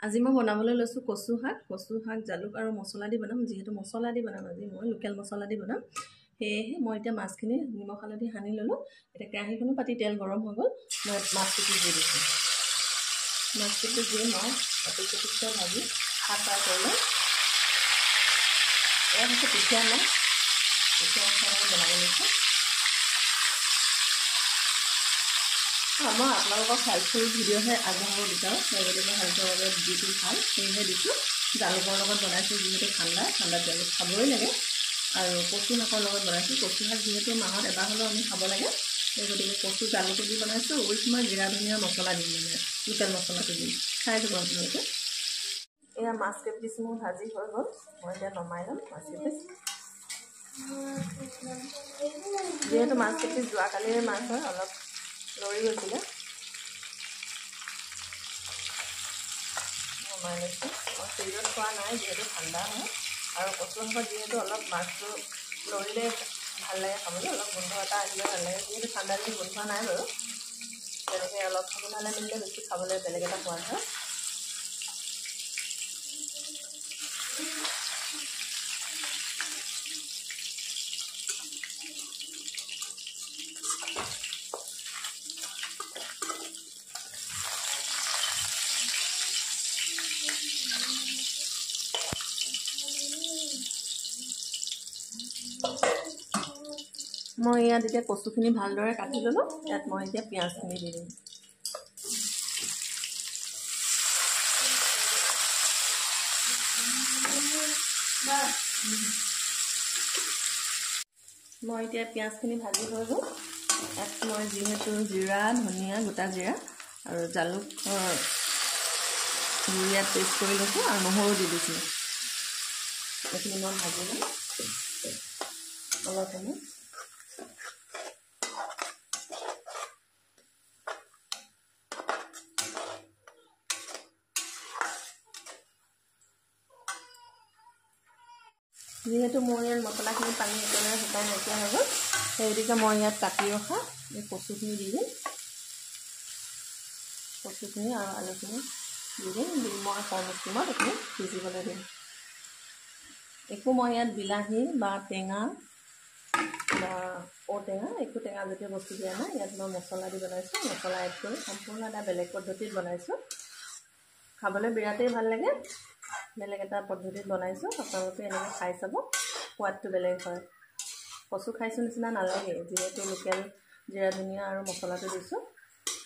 আজি মই বনাবলৈ লৈছোঁ কচু শাক জালুক আৰু মছলা দি বনাম। যিহেতু মছলা দি বনাম আজি মই লোকেল মছলা দি বনাম, সেয়েহে মই এতিয়া মাছখিনি নিমখ হালধি সানি ল'লোঁ। এতিয়া কেৰাহীখনো পাতি তেল গৰম হৈ গ'ল, মই মাছটো দি দিছোঁ। মাছটো দি মই অতিকে ভাজি শাক ফ্ৰাই কৰি ল'ম। এয়া হৈছে পিঠা মাছ বনাব লৈছোঁ। মই আপোনালোকক হেল্পফুল ভিডিঅ'হে আগবঢ়াব বিচাৰোঁ, সেইগতিকে হেল্থৰ বাবে যিটো ভাল সেয়েহে দিছোঁ। জালুকৰ লগত বনাইছোঁ, যিহেতু ঠাণ্ডাত জালুক খাবই লাগে। আৰু কচু শাকৰ লগত বনাইছোঁ। কচু শাক যিহেতু মাহত এবাৰ হ'লেও আমি খাব লাগে, সেই গতিকে কচু জালুকো দি বনাইছোঁ। উইথ মই জিৰা ধনিয়া মছলা দিম, মানে লোকেল মছলাটো দিম। খাই দিব আপোনালোকে। এয়া মাছ কেইপিচ মোৰ ভাজি হৈ গ'ল, মই এতিয়া নমাই ল'ম মাছ কেইপিচ। যিহেতু মাছ কেইপিচ যোৱাকালিৰে মাছ হয়, অলপ লৰি গৈছিলে, নমাই লৈছোঁ। মই ফ্ৰিজত খোৱা নাই, যিহেতু ঠাণ্ডা হয়। আৰু কচু শাকত যিহেতু অলপ মাছটো লৰিলে ভাল লাগে খাবলৈ, অলপ গোন্ধ এটা আহিলে ভাল লাগে। যিহেতু ঠাণ্ডা দিন গোন্ধ নাই বাৰু, তেনেকৈ অলপ গোন্ধালে মিলিলে বেছি খাবলৈ বেলেগ এটা সোৱাদ হয়। মই ইয়াত এতিয়া কচুখিনি ভালদৰে কাটি ল'লোঁ। ইয়াত মই এতিয়া পিঁয়াজখিনি দি দিম। মই এতিয়া পিঁয়াজখিনি ভাজি হৈ গ'ল। ইয়াত মই যিহেতু জিৰা ধনিয়া গোটা জিৰা আৰু জালুকৰ ইয়াত পেষ্ট কৰি লৈছোঁ আৰু নহৰু দি দিছোঁ। এইখিনি মই ভাজি ল'ম অলপ সময়। যিহেতু মোৰ ইয়াত মছলাখিনি পানী একেবাৰে শুকাই নাইকিয়া হৈ গ'ল, সেই গতিকে মই ইয়াত কাটি ৰখা এই কচুখিনি দি দিম। কচুখিনি আৰু আলুখিনি দি দিম। মই কম ষ্টিমত এইখিনি সিজিবলৈ দিম। একো মই ইয়াত বিলাহী বা টেঙা বা ঔটেঙা একো টেঙাজাতীয় বস্তু দিয়া নাই। ইয়াত মই মছলা দি বনাইছোঁ। মছলা এড কৰি সম্পূৰ্ণ এটা বেলেগ পদ্ধতিত বনাইছোঁ। খাবলৈ বিৰাটেই ভাল লাগে। বেলেগ এটা পদ্ধতিত বনাইছোঁ, আপোনালোকে এনেকৈ খাই চাব, সোৱাদটো বেলেগ হয়। কচু খাইছোঁ নিচিনা নালাগে, যিহেতু লোকেল জিৰা ধনিয়া আৰু মছলাটো দিছোঁ।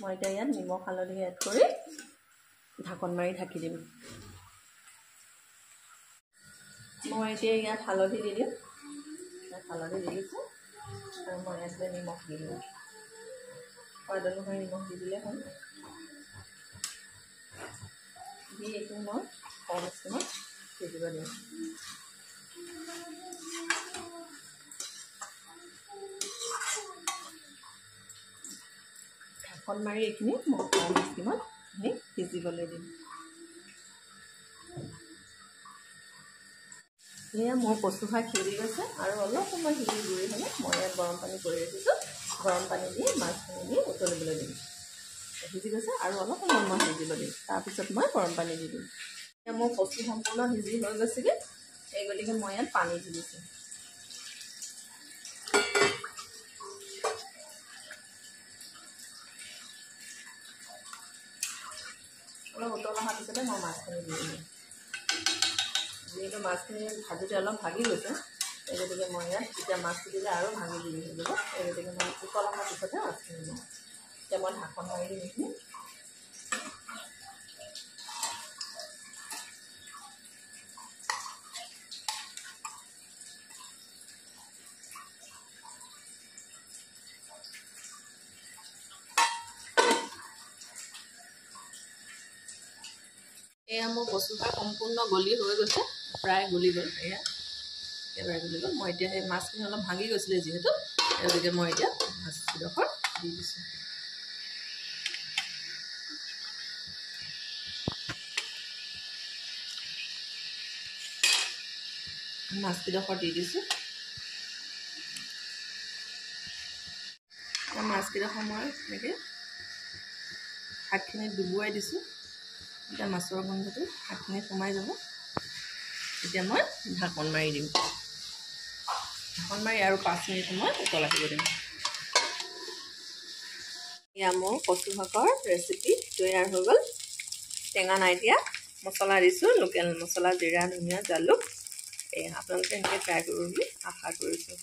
মই এতিয়া ইয়াত নিমখ হালধি এড কৰি ঢাকন মাৰি ঢাকি দিম। মই এতিয়া ইয়াত হালধি দি দিম। হালধি দি দিছোঁ আৰু মই ইয়াত নিমখ দি দিম। সোৱাদ অনুসৰি নিমখ দি দিলে হ'ল। দি এইটো মই কম ষ্টিমত সিজিব দিম। ঢাকন মাৰি এইখিনি মই কম ষ্টিমত সিজিবলৈ দিম। এয়া মোৰ কচু শাক সিজি গৈছে আৰু অলপ সময় সিজি গুৰি হ'লে মই ইয়াত গৰম পানী কৰি ৰাখিছোঁ। গৰম পানী দি মাছখিনি দি উতলিবলৈ দিম। সিজি গৈছে আৰু অলপ সময় মই সিজিব দিম। তাৰপিছত মই গৰম পানী দি দিম। এতিয়া মোৰ কচু সম্পূৰ্ণ সিজি হৈ গৈছেগৈ, সেই গতিকে মই ইয়াত পানী দি দিছোঁ। অলপ উতল অহাৰ পিছতে মই মাছখিনি দি দিম। যিহেতু মাছখিনি ভাজোঁতে অলপ ভাগি গৈছে, এই গতিকে মই ইয়াত যেতিয়া মাছটো দিলে আৰু ভাঙি দি হৈ যাব। এই গতিকে মই উতল অহাৰ পিছতে মাছখিনি দিওঁ। এতিয়া মই ঢাকন মাৰি দিম এইখিনি। এয়া মোৰ কচু শাক সম্পূৰ্ণ গলি হৈ গৈছে, প্ৰায় গলি গ'ল। এয়া একেবাৰে গলি গ'ল। মই এতিয়া সেই মাছখিনি অলপ ভাঙি গৈছিলে যিহেতু, গতিকে মই এতিয়া মাছডোখৰ দি দিছোঁ। মাছকেইডোখৰ দি দিছোঁ। মাছকেইডোখৰ মই এনেকৈ শাকখিনিত ডুবুৱাই দিছোঁ। এতিয়া মাছৰ গোন্ধটো শাকখিনি সোমাই যাব। এতিয়া মই ঢাকন মাৰি দিম। ঢাকন মাৰি আৰু 5 মিনিট সময় উতলাব দিম। এয়া মোৰ কচু শাকৰ ৰেচিপি তৈয়াৰ হৈ গ'ল। টেঙা নাই দিয়া, মছলা দিছোঁ, লোকেল মছলা, জিৰা, ধনিয়া, জালুক। আপোনালোকে এনেকৈ ট্ৰাই কৰিব বুলি আশা কৰিছোঁ।